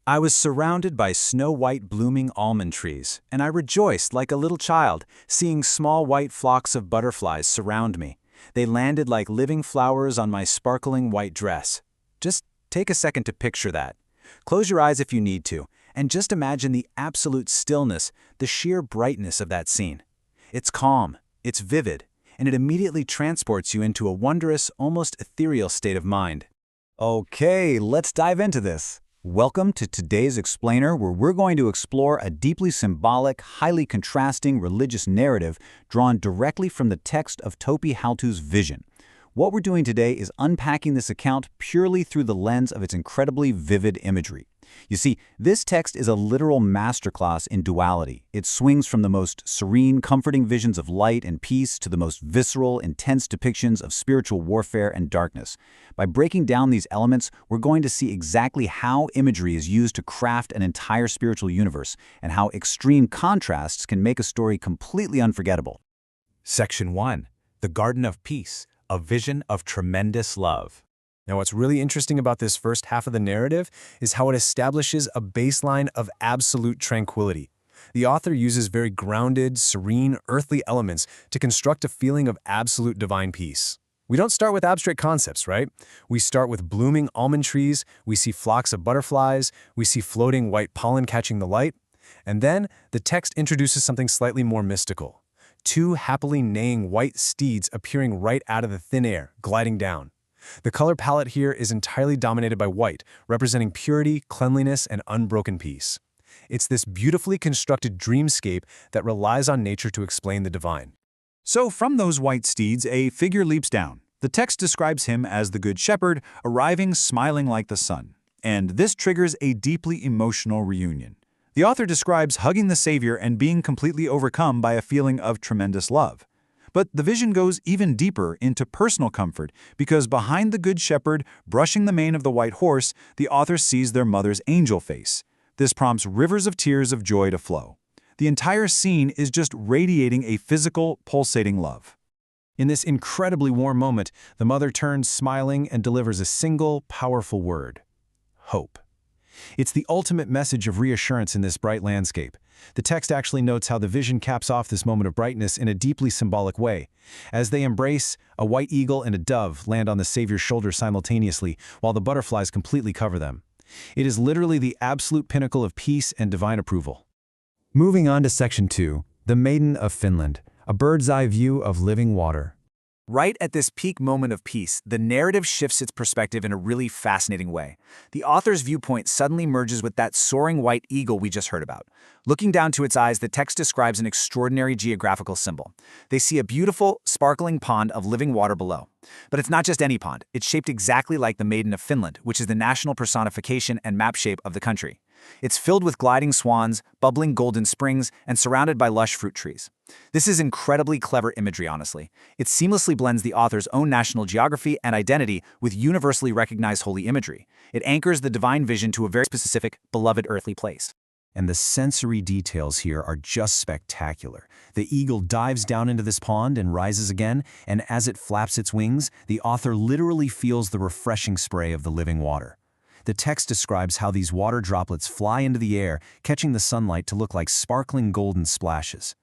I was surrounded by snow-white blooming almond trees, and I rejoiced like a little child, seeing small white flocks of butterflies surround me. They landed like living flowers on my sparkling white dress. Just take a second to picture that. Close your eyes if you need to, and just imagine the absolute stillness, the sheer brightness of that scene. It's calm, it's vivid, and it immediately transports you into a wondrous, almost ethereal state of mind. Okay, let's dive into this. Welcome to today's Explainer, where we're going to explore a deeply symbolic, highly contrasting religious narrative drawn directly from the text of Topi Haltu's vision. What we're doing today is unpacking this account purely through the lens of its incredibly vivid imagery. You see, this text is a literal masterclass in duality. It swings from the most serene, comforting visions of light and peace to the most visceral, intense depictions of spiritual warfare and darkness. By breaking down these elements, we're going to see exactly how imagery is used to craft an entire spiritual universe, and how extreme contrasts can make a story completely unforgettable. Section 1. The Garden of Peace, a vision of tremendous love. Now, what's really interesting about this first half of the narrative is how it establishes a baseline of absolute tranquility. The author uses very grounded, serene, earthly elements to construct a feeling of absolute divine peace. We don't start with abstract concepts, right? We start with blooming almond trees, we see flocks of butterflies, we see floating white pollen catching the light, and then the text introduces something slightly more mystical. Two happily neighing white steeds appearing right out of the thin air, gliding down. The color palette here is entirely dominated by white, representing purity, cleanliness, and unbroken peace. It's this beautifully constructed dreamscape that relies on nature to explain the divine. So from those white steeds, a figure leaps down. The text describes him as the Good Shepherd, arriving smiling like the sun. And this triggers a deeply emotional reunion. The author describes hugging the Savior and being completely overcome by a feeling of tremendous love. But the vision goes even deeper into personal comfort, because behind the Good Shepherd, brushing the mane of the white horse, the author sees their mother's angel face. This prompts rivers of tears of joy to flow. The entire scene is just radiating a physical, pulsating love. In this incredibly warm moment, the mother turns smiling and delivers a single, powerful word: hope. It's the ultimate message of reassurance in this bright landscape. The text actually notes how the vision caps off this moment of brightness in a deeply symbolic way. As they embrace, a white eagle and a dove land on the Savior's shoulder simultaneously, while the butterflies completely cover them. It is literally the absolute pinnacle of peace and divine approval. Moving on to Section 2, The Maiden of Finland, a bird's-eye view of living water. Right at this peak moment of peace, the narrative shifts its perspective in a really fascinating way. The author's viewpoint suddenly merges with that soaring white eagle we just heard about. Looking down to its eyes, the text describes an extraordinary geographical symbol. They see a beautiful, sparkling pond of living water below. But it's not just any pond. It's shaped exactly like the Maiden of Finland, which is the national personification and map shape of the country. It's filled with gliding swans, bubbling golden springs, and surrounded by lush fruit trees. This is incredibly clever imagery, honestly. It seamlessly blends the author's own national geography and identity with universally recognized holy imagery. It anchors the divine vision to a very specific, beloved earthly place. And the sensory details here are just spectacular. The eagle dives down into this pond and rises again, and as it flaps its wings, the author literally feels the refreshing spray of the living water. The text describes how these water droplets fly into the air, catching the sunlight to look like sparkling golden splashes.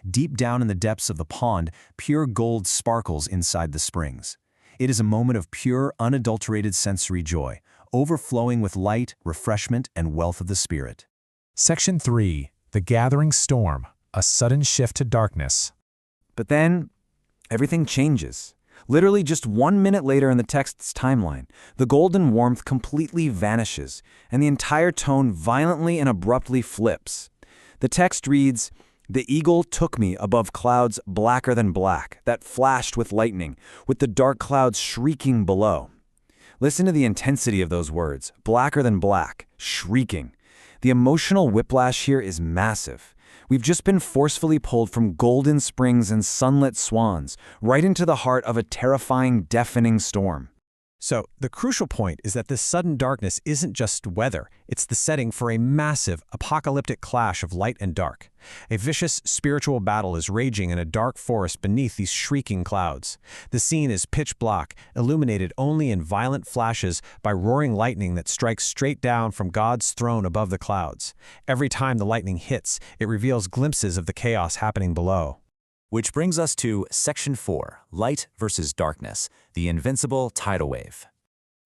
Deep down in the depths of the pond, pure gold sparkles inside the springs. It is a moment of pure, unadulterated sensory joy, overflowing with light, refreshment, and wealth of the spirit. Section 3. The Gathering Storm, a sudden shift to darkness. But then, everything changes. Literally just 1 minute later in the text's timeline, the golden warmth completely vanishes, and the entire tone violently and abruptly flips. The text reads, "The eagle took me above clouds blacker than black, that flashed with lightning, with the dark clouds shrieking below." Listen to the intensity of those words, blacker than black, shrieking. The emotional whiplash here is massive. We've just been forcefully pulled from golden springs and sunlit swans, right into the heart of a terrifying, deafening storm. So, the crucial point is that this sudden darkness isn't just weather, it's the setting for a massive, apocalyptic clash of light and dark. A vicious spiritual battle is raging in a dark forest beneath these shrieking clouds. The scene is pitch black, illuminated only in violent flashes by roaring lightning that strikes straight down from God's throne above the clouds. Every time the lightning hits, it reveals glimpses of the chaos happening below. Which brings us to Section 4, Light versus Darkness, the invincible tidal wave.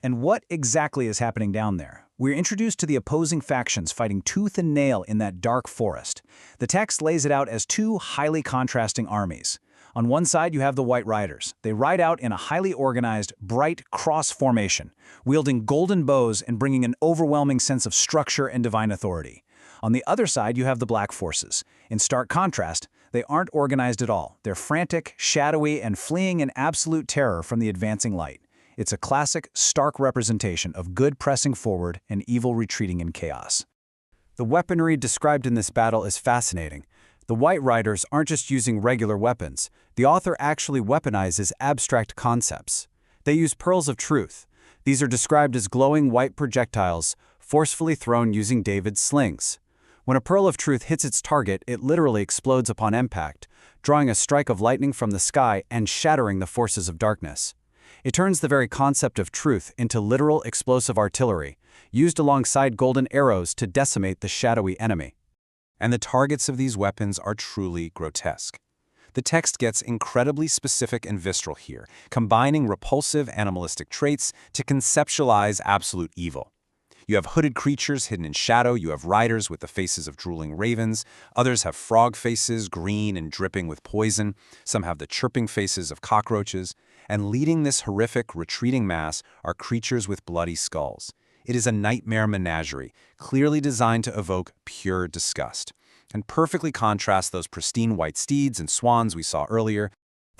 And what exactly is happening down there? We're introduced to the opposing factions fighting tooth and nail in that dark forest. The text lays it out as two highly contrasting armies. On one side, you have the White Riders. They ride out in a highly organized, bright cross formation, wielding golden bows and bringing an overwhelming sense of structure and divine authority. On the other side, you have the Black Forces. In stark contrast, they aren't organized at all. They're frantic, shadowy, and fleeing in absolute terror from the advancing light. It's a classic, stark representation of good pressing forward and evil retreating in chaos. The weaponry described in this battle is fascinating. The White Riders aren't just using regular weapons. The author actually weaponizes abstract concepts. They use pearls of truth. These are described as glowing white projectiles, forcefully thrown using David's slings. When a pearl of truth hits its target, it literally explodes upon impact, drawing a strike of lightning from the sky and shattering the forces of darkness. It turns the very concept of truth into literal explosive artillery, used alongside golden arrows to decimate the shadowy enemy. And the targets of these weapons are truly grotesque. The text gets incredibly specific and visceral here, combining repulsive animalistic traits to conceptualize absolute evil. You have hooded creatures hidden in shadow, you have riders with the faces of drooling ravens, others have frog faces, green and dripping with poison, some have the chirping faces of cockroaches, and leading this horrific, retreating mass are creatures with bloody skulls. It is a nightmare menagerie, clearly designed to evoke pure disgust, and perfectly contrast those pristine white steeds and swans we saw earlier.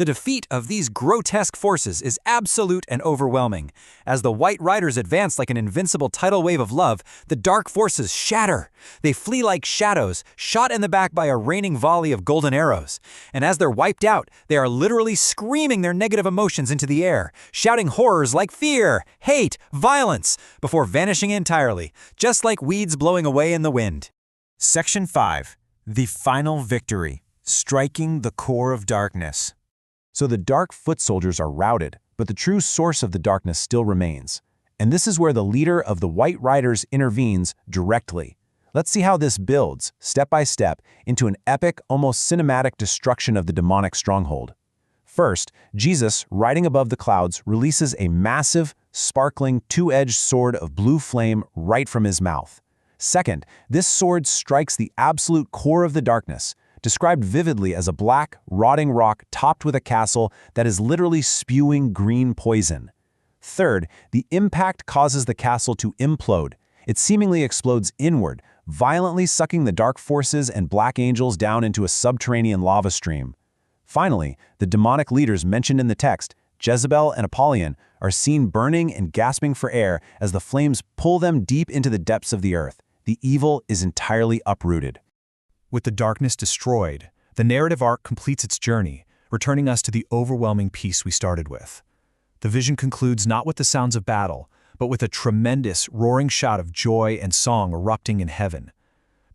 The defeat of these grotesque forces is absolute and overwhelming. As the White Riders advance like an invincible tidal wave of love, the dark forces shatter. They flee like shadows, shot in the back by a raining volley of golden arrows. And as they're wiped out, they are literally screaming their negative emotions into the air, shouting horrors like fear, hate, violence, before vanishing entirely, just like weeds blowing away in the wind. Section 5. The Final Victory, Striking the Core of Darkness. So the dark foot soldiers are routed, but the true source of the darkness still remains. And this is where the leader of the White Riders intervenes directly. Let's see how this builds, step by step, into an epic, almost cinematic destruction of the demonic stronghold. First, Jesus, riding above the clouds, releases a massive, sparkling, two-edged sword of blue flame right from his mouth. Second, this sword strikes the absolute core of the darkness, described vividly as a black, rotting rock topped with a castle that is literally spewing green poison. Third, the impact causes the castle to implode. It seemingly explodes inward, violently sucking the dark forces and black angels down into a subterranean lava stream. Finally, the demonic leaders mentioned in the text, Jezebel and Apollyon, are seen burning and gasping for air as the flames pull them deep into the depths of the earth. The evil is entirely uprooted. With the darkness destroyed, the narrative arc completes its journey, returning us to the overwhelming peace we started with. The vision concludes not with the sounds of battle, but with a tremendous, roaring shout of joy and song erupting in heaven.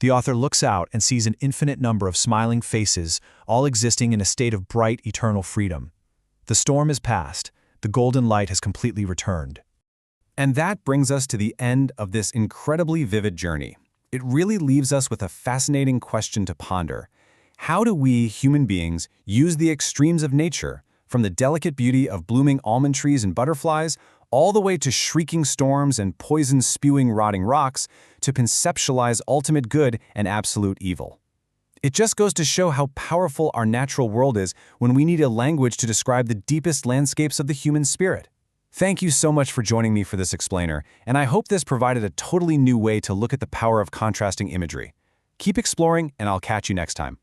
The author looks out and sees an infinite number of smiling faces, all existing in a state of bright, eternal freedom. The storm is past, the golden light has completely returned. And that brings us to the end of this incredibly vivid journey. It really leaves us with a fascinating question to ponder. How do we, human beings, use the extremes of nature, from the delicate beauty of blooming almond trees and butterflies, all the way to shrieking storms and poison-spewing rotting rocks, to conceptualize ultimate good and absolute evil? It just goes to show how powerful our natural world is when we need a language to describe the deepest landscapes of the human spirit. Thank you so much for joining me for this explainer, and I hope this provided a totally new way to look at the power of contrasting imagery. Keep exploring, and I'll catch you next time.